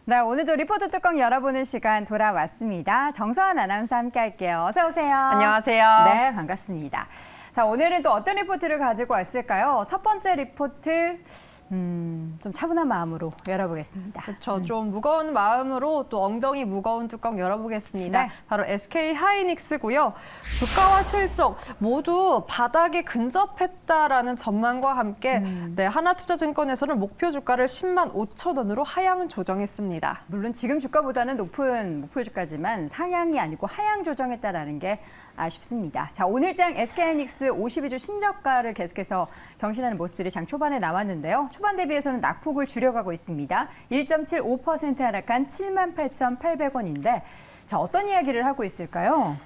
네, 오늘도 리포트 뚜껑 열어보는 시간 돌아왔습니다. 정서연 아나운서 함께 할게요. 어서 오세요. 안녕하세요. 네, 반갑습니다. 자, 오늘은 또 어떤 리포트를 가지고 왔을까요? 첫 번째 리포트, 좀 차분한 마음으로 열어보겠습니다. 그렇죠. 좀 무거운 마음으로 또 엉덩이 무거운 뚜껑 열어보겠습니다. 네. 바로 SK 하이닉스고요. 주가와 실적 모두 바닥에 근접했다라는 전망과 함께 하나투자증권에서는 목표 주가를 10만 5천 원으로 하향 조정했습니다. 물론 지금 주가보다는 높은 목표 주가지만 상향이 아니고 하향 조정했다라는 게 아쉽습니다. 자, 오늘장 SK하이닉스 52주 신저가를 계속해서 경신하는 모습들이 장 초반에 나왔는데요. 초반 대비해서는 낙폭을 줄여가고 있습니다. 1.75% 하락한 78,800원인데 자, 어떤 이야기를 하고 있을까요?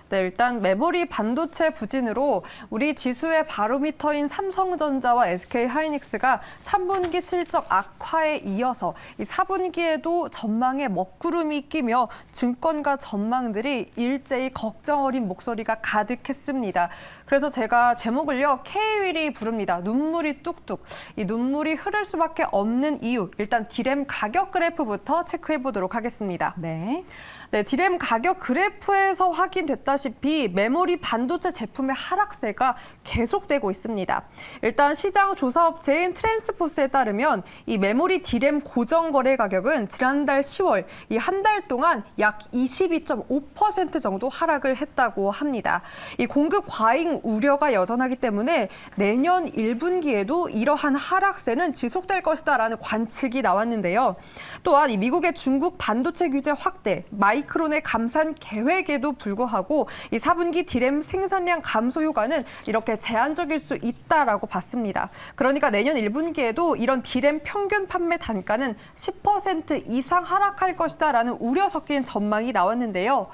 네, 일단 메모리 반도체 부진으로 우리 지수의 바로미터인 삼성전자와 SK하이닉스가 3분기 실적 악화에 이어서 이 4분기에도 전망에 먹구름이 끼며 증권가 전망들이 일제히 걱정 어린 목소리가 가득했습니다. 그래서 제가 제목을요, K-윌이 부릅니다. 눈물이 뚝뚝. 이 눈물이 흐를 수밖에 없는 이유, 일단 디램 가격 그래프부터 체크해 보도록 하겠습니다. 네. 네, 디램 가격 그래프에서 확인됐다시피 메모리 반도체 제품의 하락세가 계속되고 있습니다. 일단 시장 조사업체인 트랜스포스에 따르면 이 메모리 디램 고정 거래 가격은 지난달 10월 이 한 달 동안 약 22.5% 정도 하락을 했다고 합니다. 이 공급 과잉 우려가 여전하기 때문에 내년 1분기에도 이러한 하락세는 지속될 것이다라는 관측이 나왔는데요. 또한 이 미국의 중국 반도체 규제 확대, 마이크론의 감산 계획에도 불구하고 이 4분기 디램 생산량 감소 효과는 이렇게 제한적일 수 있다라고 봤습니다. 그러니까 내년 1분기에도 이런 디램 평균 판매 단가는 10% 이상 하락할 것이다라는 우려 섞인 전망이 나왔는데요.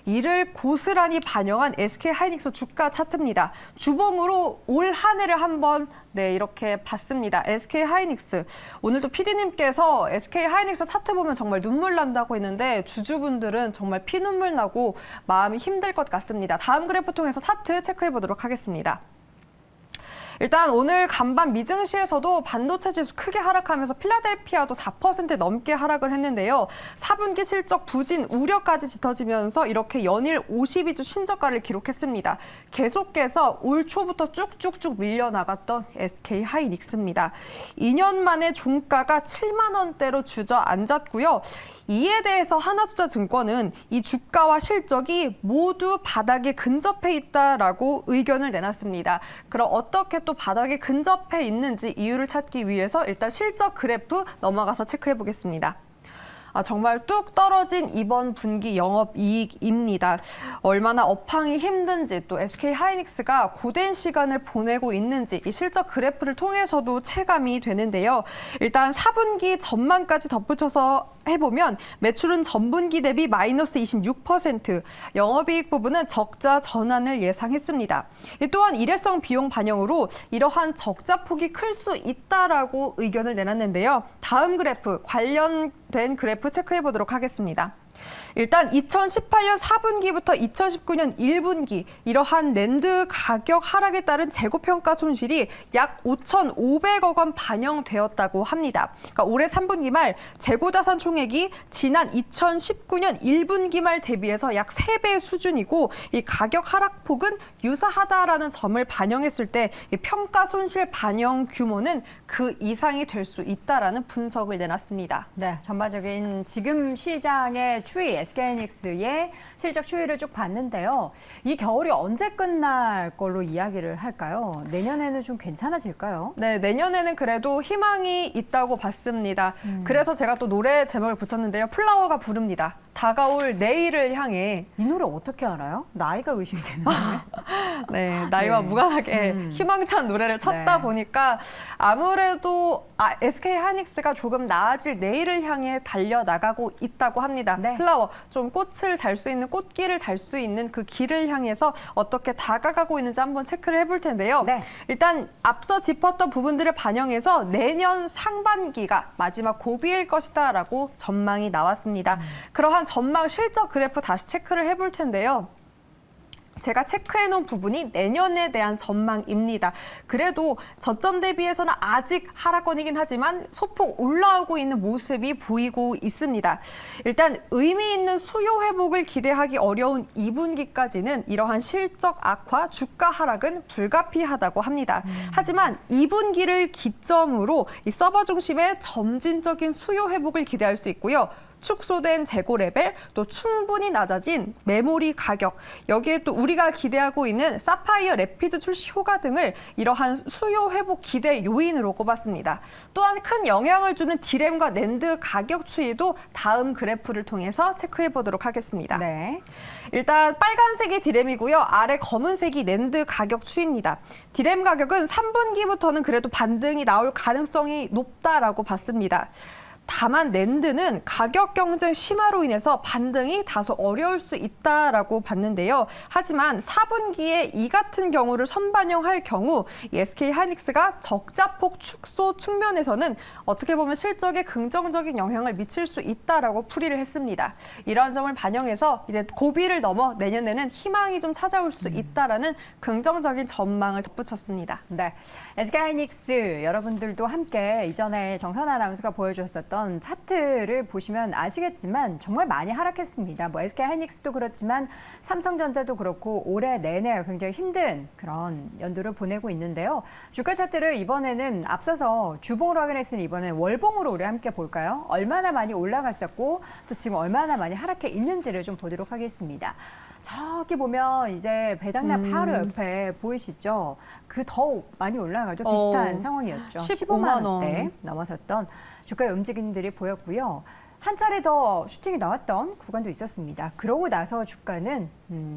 이를 고스란히 반영한 SK하이닉스 주가 차트입니다. 주봉으로 올 한 해를 한번 이렇게 봤습니다. SK하이닉스. 오늘도 PD님께서 SK하이닉스 차트 보면 정말 눈물 난다고 했는데 주주분들은 정말 피눈물 나고 마음이 힘들 것 같습니다. 다음 그래프 통해서 차트 체크해 보도록 하겠습니다. 일단 오늘 간밤 미증시에서도 반도체 지수 크게 하락하면서 필라델피아도 4% 넘게 하락을 했는데요. 4분기 실적 부진 우려까지 짙어지면서 이렇게 연일 52주 신저가를 기록했습니다. 계속해서 올 초부터 쭉쭉쭉 밀려나갔던 SK하이닉스입니다. 2년 만에 종가가 7만 원대로 주저앉았고요. 이에 대해서 하나투자증권은 이 주가와 실적이 모두 바닥에 근접해 있다라고 의견을 내놨습니다. 그럼 어떻게 또 바닥에 근접해 있는지 이유를 찾기 위해서 일단 실적 그래프 넘어가서 체크해 보겠습니다. 정말 뚝 떨어진 이번 분기 영업이익입니다. 얼마나 업황이 힘든지 또 SK하이닉스가 고된 시간을 보내고 있는지 이 실적 그래프를 통해서도 체감이 되는데요. 일단 4분기 전망까지 덧붙여서 해보면 매출은 전분기 대비 마이너스 26%, 영업이익 부분은 적자 전환을 예상했습니다. 또한 일회성 비용 반영으로 이러한 적자 폭이 클 수 있다라고 의견을 내놨는데요. 다음 그래프, 관련된 그래프 체크해 보도록 하겠습니다. 일단 2018년 4분기부터 2019년 1분기 이러한 낸드 가격 하락에 따른 재고평가 손실이 약 5,500억 원 반영되었다고 합니다. 그러니까 올해 3분기 말 재고자산 총액이 지난 2019년 1분기 말 대비해서 약 3배 수준이고 이 가격 하락폭은 유사하다라는 점을 반영했을 때 이 평가 손실 반영 규모는 그 이상이 될 수 있다라는 분석을 내놨습니다. 네, 전반적인 지금 시장의 추이, SK하이닉스의 실적 추이를 쭉 봤는데요. 이 겨울이 언제 끝날 걸로 이야기를 할까요? 내년에는 좀 괜찮아질까요? 네, 내년에는 그래도 희망이 있다고 봤습니다. 그래서 제가 또 노래 제목을 붙였는데요. 플라워가 부릅니다. 다가올 내일을 향해. 이 노래 어떻게 알아요? 나이가 의식이 되는데. 네, 나이와 네. 무관하게 희망찬 노래를 찾다 네. 보니까 아무래도 SK하이닉스가 조금 나아질 내일을 향해 달려나가고 있다고 합니다. 네. 플라워, 좀 꽃을 달 수 있는, 꽃길을 달 수 있는 그 길을 향해서 어떻게 다가가고 있는지 한번 체크를 해볼 텐데요. 네. 일단 앞서 짚었던 부분들을 반영해서 내년 상반기가 마지막 고비일 것이다라고 전망이 나왔습니다. 그러한 전망 실적 그래프 다시 체크를 해볼 텐데요. 제가 체크해놓은 부분이 내년에 대한 전망입니다. 그래도 저점 대비해서는 아직 하락권이긴 하지만 소폭 올라오고 있는 모습이 보이고 있습니다. 일단 의미 있는 수요 회복을 기대하기 어려운 2분기까지는 이러한 실적 악화, 주가 하락은 불가피하다고 합니다. 하지만 2분기를 기점으로 이 서버 중심의 점진적인 수요 회복을 기대할 수 있고요. 축소된 재고 레벨, 또 충분히 낮아진 메모리 가격, 여기에 또 우리가 기대하고 있는 사파이어 래피드 출시 효과 등을 이러한 수요 회복 기대 요인으로 꼽았습니다. 또한 큰 영향을 주는 디램과 낸드 가격 추이도 다음 그래프를 통해서 체크해 보도록 하겠습니다. 네. 일단 빨간색이 디램이고요. 아래 검은색이 낸드 가격 추이입니다. 디램 가격은 3분기부터는 그래도 반등이 나올 가능성이 높다라고 봤습니다. 다만 낸드는 가격 경쟁 심화로 인해서 반등이 다소 어려울 수 있다라고 봤는데요. 하지만 4분기에 이 같은 경우를 선반영할 경우 이 SK하이닉스가 적자폭 축소 측면에서는 어떻게 보면 실적에 긍정적인 영향을 미칠 수 있다라고 풀이를 했습니다. 이러한 점을 반영해서 이제 고비를 넘어 내년에는 희망이 좀 찾아올 수 있다라는 긍정적인 전망을 덧붙였습니다. 네, SK하이닉스 여러분들도 함께 이전에 정선 아나운서가 보여주셨던 차트를 보시면 아시겠지만 정말 많이 하락했습니다. 뭐 SK하이닉스도 그렇지만 삼성전자도 그렇고 올해 내내 굉장히 힘든 그런 연도를 보내고 있는데요. 주가 차트를 이번에는 앞서서 주봉으로 확인했으니 이번에는 월봉으로 우리 함께 볼까요? 얼마나 많이 올라갔었고 또 지금 얼마나 많이 하락해 있는지를 좀 보도록 하겠습니다. 저기 보면 이제 배당락 바로 옆에 보이시죠? 그 더 많이 올라가죠. 비슷한 상황이었죠. 15만 15만 원대 넘어섰던 주가의 움직임들이 보였고요. 한 차례 더 슈팅이 나왔던 구간도 있었습니다. 그러고 나서 주가는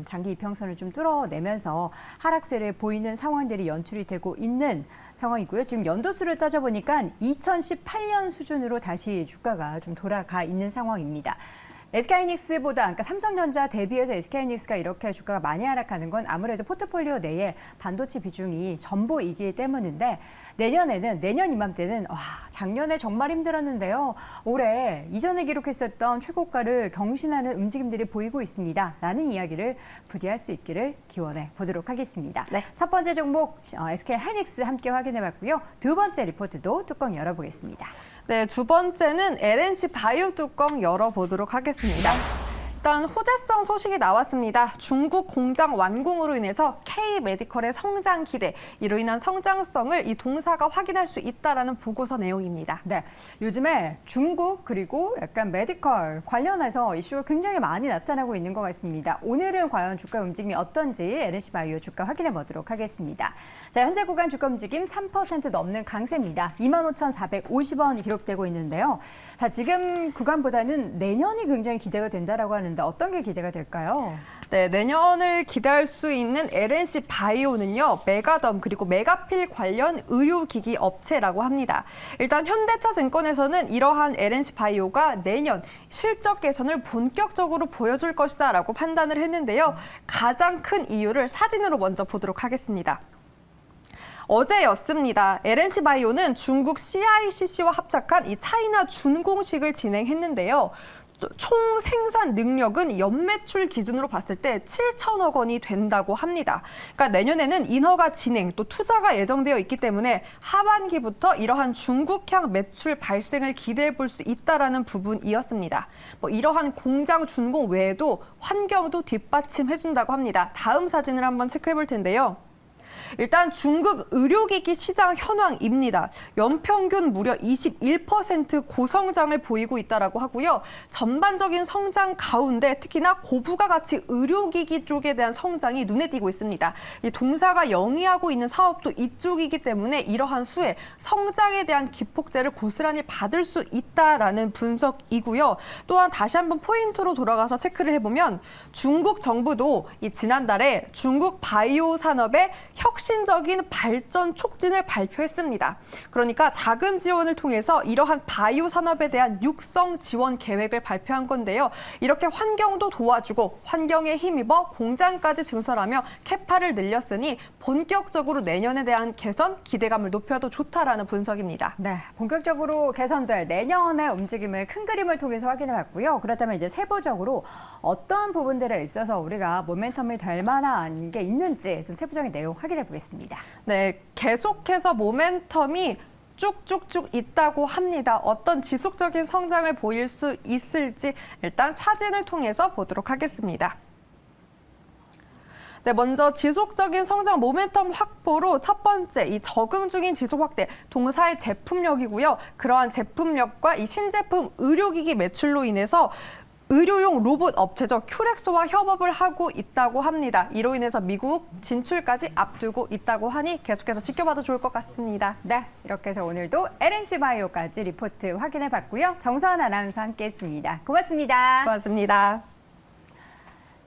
장기 이평선을 좀 뚫어내면서 하락세를 보이는 상황들이 연출이 되고 있는 상황이고요. 지금 연도수를 따져보니까 2018년 수준으로 다시 주가가 좀 돌아가 있는 상황입니다. SK하이닉스보다, 그러니까 삼성전자 대비해서 SK하이닉스가 이렇게 주가가 많이 하락하는 건 아무래도 포트폴리오 내에 반도체 비중이 전부이기 때문인데 내년 이맘때는 작년에 정말 힘들었는데요. 올해 이전에 기록했었던 최고가를 경신하는 움직임들이 보이고 있습니다. 라는 이야기를 부디할 수 있기를 기원해 보도록 하겠습니다. 네. 첫 번째 종목 SK하이닉스 함께 확인해봤고요. 두 번째 리포트도 뚜껑 열어보겠습니다. 네, 두 번째는 LNC 바이오 뚜껑 열어보도록 하겠습니다. 일단 호재성 소식이 나왔습니다. 중국 공장 완공으로 인해서 K-메디컬의 성장 기대, 이로 인한 성장성을 이 동사가 확인할 수 있다라는 보고서 내용입니다. 네, 요즘에 중국 그리고 약간 메디컬 관련해서 이슈가 굉장히 많이 나타나고 있는 것 같습니다. 오늘은 과연 주가 움직임이 어떤지 LNC 바이오 주가 확인해 보도록 하겠습니다. 자, 현재 구간 주가 움직임 3% 넘는 강세입니다. 25,450원 기록되고 있는데요. 자, 지금 구간보다는 내년이 굉장히 기대가 된다라고 하는데 어떤 게 기대가 될까요? 네, 내년을 기대할 수 있는 LNC 바이오는요, 메가덤 그리고 메가필 관련 의료기기 업체라고 합니다. 일단 현대차증권에서는 이러한 LNC 바이오가 내년 실적 개선을 본격적으로 보여줄 것이다라고 판단을 했는데요. 가장 큰 이유를 사진으로 먼저 보도록 하겠습니다. 어제였습니다. LNC 바이오는 중국 CICC와 합작한 이 차이나 준공식을 진행했는데요. 총 생산 능력은 연매출 기준으로 봤을 때 7천억 원이 된다고 합니다. 그러니까 내년에는 인허가 진행, 또 투자가 예정되어 있기 때문에 하반기부터 이러한 중국향 매출 발생을 기대해 볼 수 있다라는 부분이었습니다. 이러한 공장 준공 외에도 환경도 뒷받침해 준다고 합니다. 다음 사진을 한번 체크해 볼 텐데요. 일단 중국 의료기기 시장 현황입니다. 연평균 무려 21% 고성장을 보이고 있다라고 하고요. 전반적인 성장 가운데 특히나 고부가가치 의료기기 쪽에 대한 성장이 눈에 띄고 있습니다. 이 동사가 영위하고 있는 사업도 이쪽이기 때문에 이러한 수에 성장에 대한 기폭제를 고스란히 받을 수 있다라는 분석이고요. 또한 다시 한번 포인트로 돌아가서 체크를 해보면 중국 정부도 이 지난달에 중국 바이오 산업의 혁 혁신적인 발전 촉진을 발표했습니다. 그러니까 자금 지원을 통해서 이러한 바이오 산업에 대한 육성 지원 계획을 발표한 건데요. 이렇게 환경도 도와주고 환경에 힘입어 공장까지 증설하며 캐파를 늘렸으니 본격적으로 내년에 대한 개선 기대감을 높여도 좋다라는 분석입니다. 네, 본격적으로 개선될 내년의 움직임을 큰 그림을 통해서 확인해봤고요. 그렇다면 이제 세부적으로 어떤 부분들에 있어서 우리가 모멘텀이 될 만한 게 있는지 좀 세부적인 내용 확인해 보겠습니다. 네, 계속해서 모멘텀이 쭉쭉쭉 있다고 합니다. 어떤 지속적인 성장을 보일 수 있을지 일단 사진을 통해서 보도록 하겠습니다. 네, 먼저 지속적인 성장 모멘텀 확보로 첫 번째, 이 적응 중인 지속 확대, 동사의 제품력이고요. 그러한 제품력과 이 신제품 의료기기 매출로 인해서 의료용 로봇 업체죠. 큐렉스와 협업을 하고 있다고 합니다. 이로 인해서 미국 진출까지 앞두고 있다고 하니 계속해서 지켜봐도 좋을 것 같습니다. 네, 이렇게 해서 오늘도 LNC 바이오까지 리포트 확인해봤고요. 정서연 아나운서 함께했습니다. 고맙습니다. 고맙습니다.